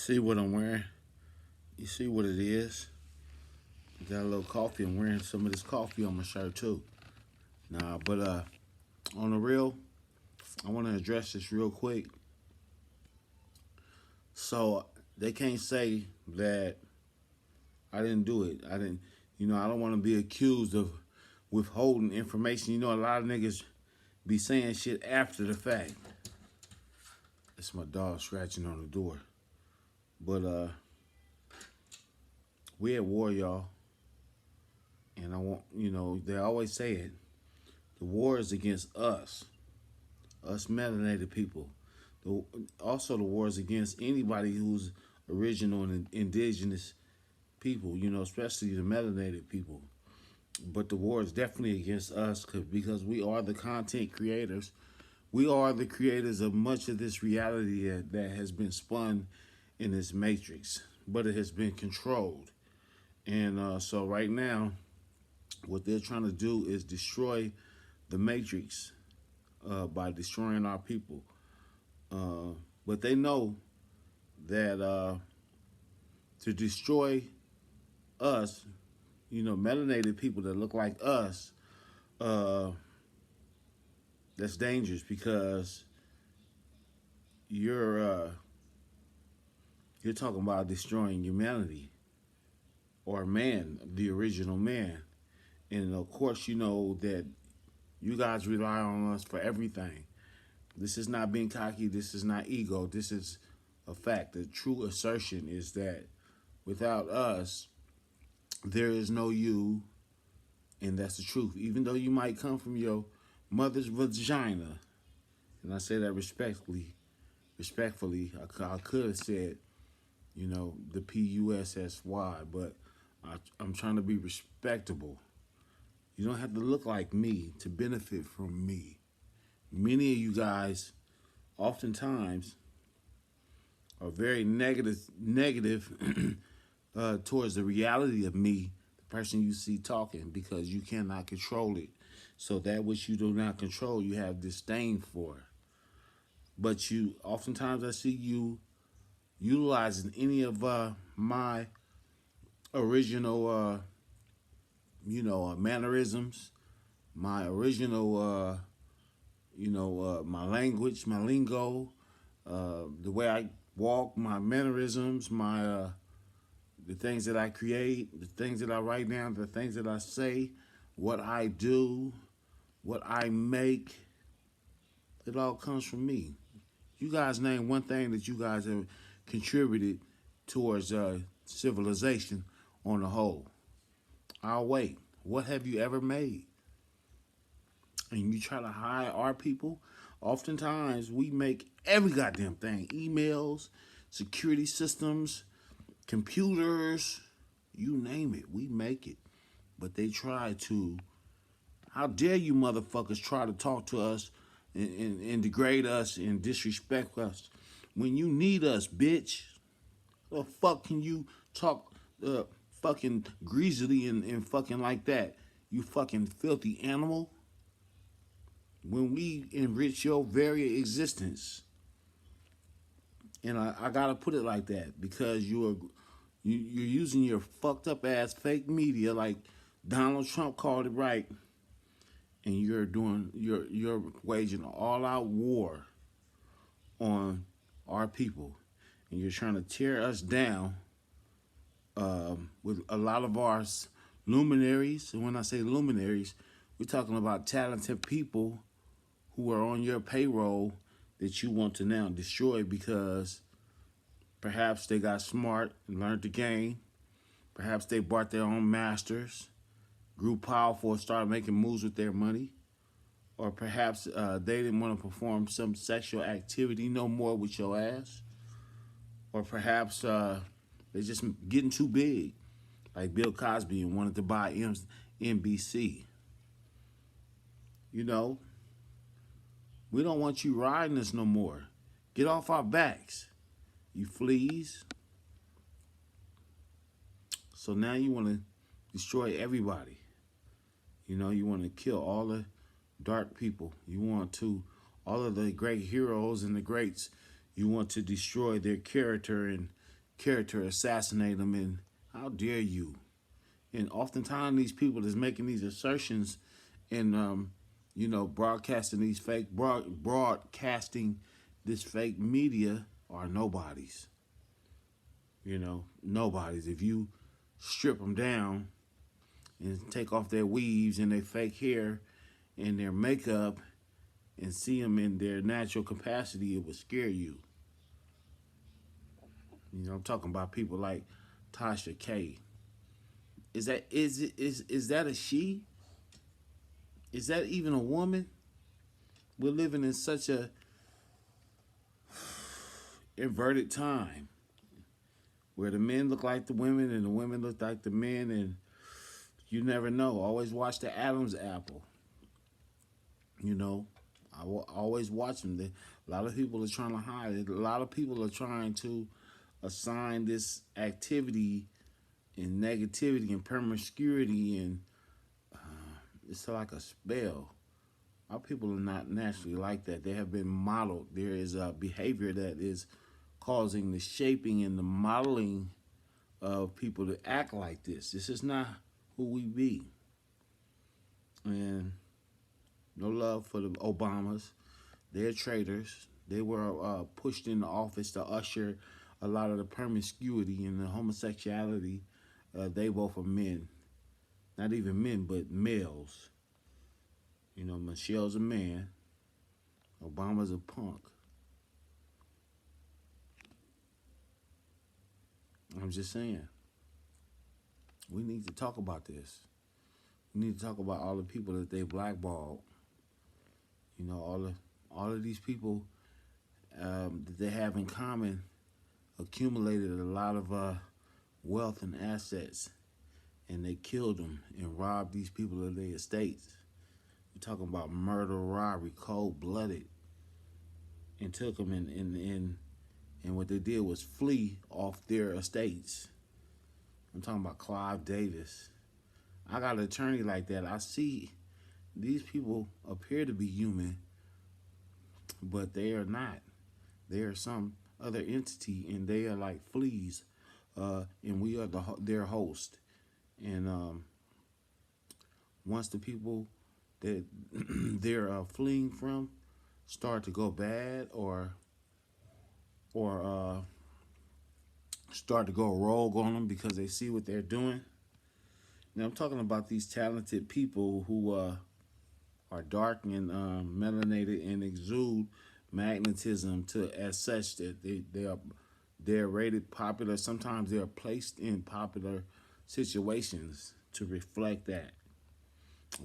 See what I'm wearing? You see what it is? Got a little coffee. I'm wearing some of this coffee on my shirt too. Nah, but on the real, I want to address this real quick. So they can't say that I didn't do it. I didn't. I don't want to be accused of withholding information. A lot of niggas be saying shit after the fact. It's my dog scratching on the door. But we at war, y'all. And I want, they always say it. The war is against us melanated people. Also, the war is against anybody who's original and indigenous people, especially the melanated people. But the war is definitely against us because we are the content creators. We are the creators of much of this reality that has been spun in this matrix, but it has been controlled. And so right now, what they're trying to do is destroy the matrix by destroying our people. But they know that to destroy us, melanated people that look like us, that's dangerous because you're talking about destroying humanity or man, the original man. And of course, you know that you guys rely on us for everything. This is not being cocky. This is not ego. This is a fact. The true assertion is that without us, there is no you, and that's the truth. Even though you might come from your mother's vagina, and I say that respectfully, I could have said, the Pussy, but I'm trying to be respectable. You don't have to look like me to benefit from me. Many of you guys, oftentimes, are very negative towards the reality of me, the person you see talking, because you cannot control it. So that which you do not control, you have disdain for. But oftentimes I see you utilizing any of my original, mannerisms, my original, my language, my lingo, the way I walk, my mannerisms, my the things that I create, the things that I write down, the things that I say, what I do, what I make. It all comes from me. You guys name one thing that you guys have contributed towards civilization on the whole. I'll wait. What have you ever made? And you try to hide our people. Oftentimes, we make every goddamn thing. Emails, security systems, computers, you name it. We make it. But they try to, how dare you motherfuckers try to talk to us and degrade us and disrespect us when you need us, bitch. The fuck can you talk fucking greasily and fucking like that? You fucking filthy animal. When we enrich your very existence. And I gotta put it like that because you're using your fucked up ass fake media like Donald Trump called it right, and you're waging an all out war on our people, and you're trying to tear us down with a lot of our luminaries. And when I say luminaries, we're talking about talented people who are on your payroll that you want to now destroy because perhaps they got smart and learned the game. Perhaps they bought their own masters, grew powerful, and started making moves with their money. Or perhaps they didn't want to perform some sexual activity no more with your ass. Or perhaps they're just getting too big, like Bill Cosby, and wanted to buy NBC. We don't want you riding us no more. Get off our backs, you fleas. So now you want to destroy everybody. You want to kill all the dark people. You want to, all of the great heroes and the greats, you want to destroy their character and character, assassinate them, and how dare you? And oftentimes these people that's making these assertions and broadcasting these broadcasting this fake media are nobodies. Nobodies. If you strip them down and take off their weaves and their fake hair and their makeup and see them in their natural capacity, it would scare you. I'm talking about people like Tasha K. Is that a she? Is that even a woman? We're living in such a inverted time where the men look like the women and the women look like the men, and you never know. Always watch the Adam's apple. I will always watch them. A lot of people are trying to hide it. A lot of people are trying to assign this activity and negativity and promiscuity, and it's like a spell. Our people are not naturally like that. They have been modeled. There is a behavior that is causing the shaping and the modeling of people to act like this. This is not who we be. And no love for the Obamas. They're traitors. They were pushed into office to usher a lot of the promiscuity and the homosexuality. They both are men. Not even men, but males. Michelle's a man. Obama's a punk. I'm just saying. We need to talk about this. We need to talk about all the people that they blackballed. All of these people that they have in common accumulated a lot of wealth and assets, and they killed them and robbed these people of their estates. We're talking about murder, robbery, cold-blooded, and took them and what they did was flee off their estates. I'm talking about Clive Davis. I got an attorney like that. I see these people appear to be human, but they are not. They are some other entity, and they are like fleas, and we are their host. And once the people that they're fleeing from start to go bad or start to go rogue on them because they see what they're doing. Now I'm talking about these talented people who are dark and melanated and exude magnetism to as such that they're rated popular. Sometimes they're placed in popular situations to reflect that.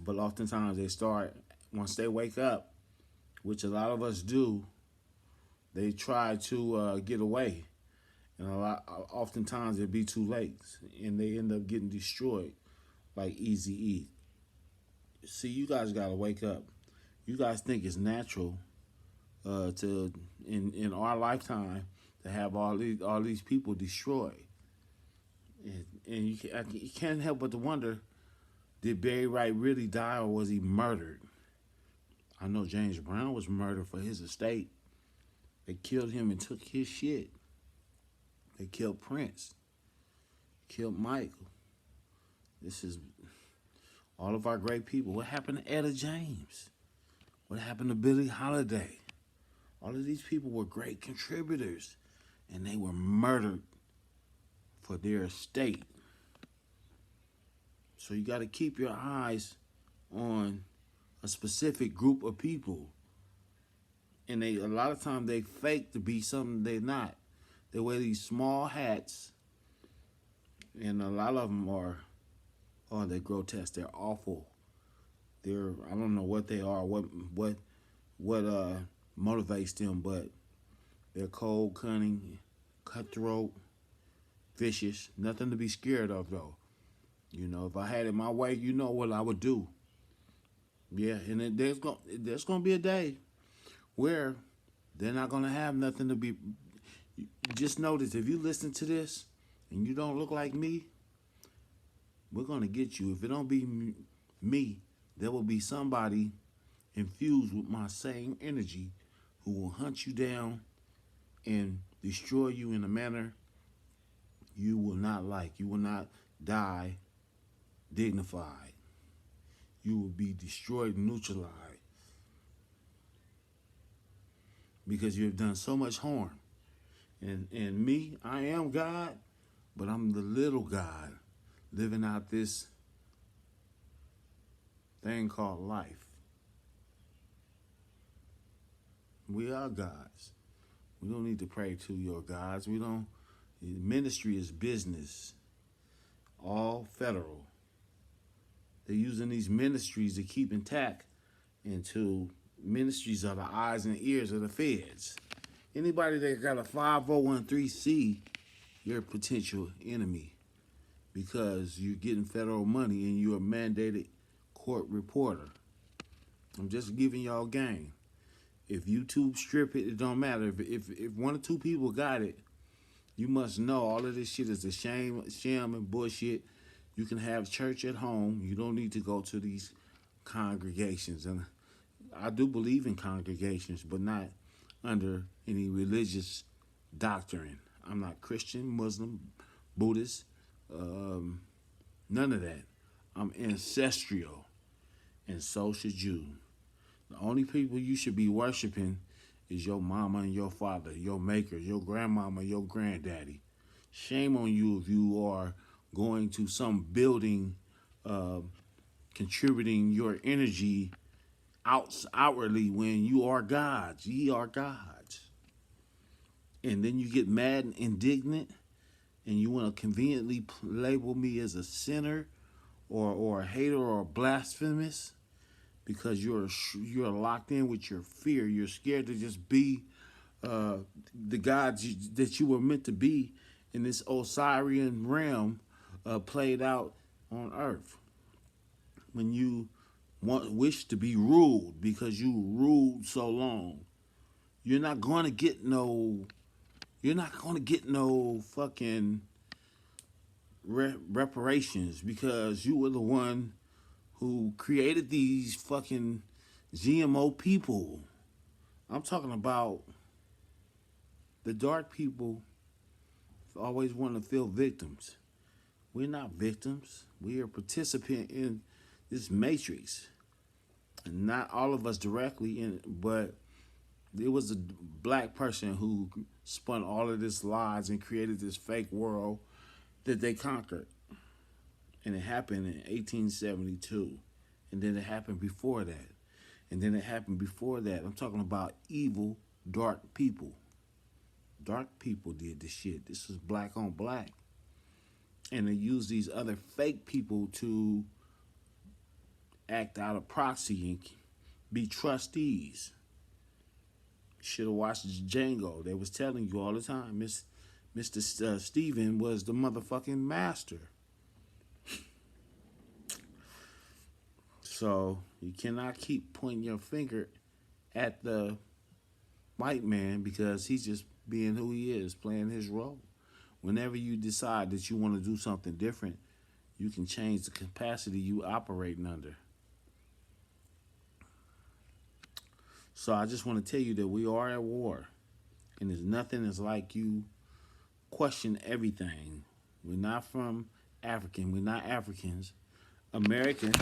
But oftentimes they start, once they wake up, which a lot of us do, they try to get away. And oftentimes it'll be too late, and they end up getting destroyed like Eazy-E. See, you guys gotta wake up. You guys think it's natural to in our lifetime to have all these people destroyed, and you can't help but to wonder: did Barry Wright really die, or was he murdered? I know James Brown was murdered for his estate. They killed him and took his shit. They killed Prince. Killed Michael. This is all of our great people. What happened to Etta James? What happened to Billie Holiday? All of these people were great contributors, and they were murdered for their estate. So you got to keep your eyes on a specific group of people. And a lot of times they fake to be something they're not. They wear these small hats, and a lot of them they're grotesque. They're awful. I don't know what they are, what motivates them, but they're cold, cunning, cutthroat, vicious. Nothing to be scared of, though. If I had it my way, you know what I would do. Yeah, and there's gonna be a day where they're not gonna have nothing to be. Just notice, if you listen to this and you don't look like me, we're gonna get you. If it don't be me, there will be somebody infused with my same energy who will hunt you down and destroy you in a manner you will not like. You will not die dignified. You will be destroyed and neutralized because you have done so much harm. And me, I am God, but I'm the little God living out this thing called life. We are gods. We don't need to pray to your gods. We don't. Ministry is business, all federal. They're using these ministries to keep intact into ministries are the eyes and ears of the feds. Anybody that got a 501c, you're a potential enemy because you're getting federal money and you're a mandated court reporter. I'm just giving y'all game. If YouTube strip it, it don't matter. If one or two people got it, you must know all of this shit is a sham and bullshit. You can have church at home. You don't need to go to these congregations. And I do believe in congregations, but not under any religious doctrine. I'm not Christian, Muslim, Buddhist, none of that. I'm ancestral, and so should you. The only people you should be worshiping is your mama and your father, your maker, your grandmama, your granddaddy. Shame on you if you are going to some building, contributing your energy outwardly when you are gods. Ye are gods. And then you get mad and indignant and you want to conveniently label me as a sinner or a hater or blasphemous because you're locked in with your fear. You're scared to just be the gods that you were meant to be in this Osirian realm played out on earth. When you wish to be ruled because you ruled so long, you're not going to get no fucking reparations because you were the one who created these fucking GMO people. I'm talking about the dark people always want to feel victims. We're not victims. We are participant in this matrix. And not all of us directly in it, but it was a black person who spun all of this lies and created this fake world that they conquered. And it happened in 1872. And then it happened before that. And then it happened before that. I'm talking about evil, dark people. Dark people did this shit. This is black on black. And they use these other fake people to act out of proxy and be trustees. Should have watched Django. They was telling you all the time. Mr. Steven was the motherfucking master. So you cannot keep pointing your finger at the white man because he's just being who he is, playing his role. Whenever you decide that you want to do something different, you can change the capacity you operating under. So I just want to tell you that we are at war. And there's nothing that's like you question everything. We're not from African. We're not Africans. American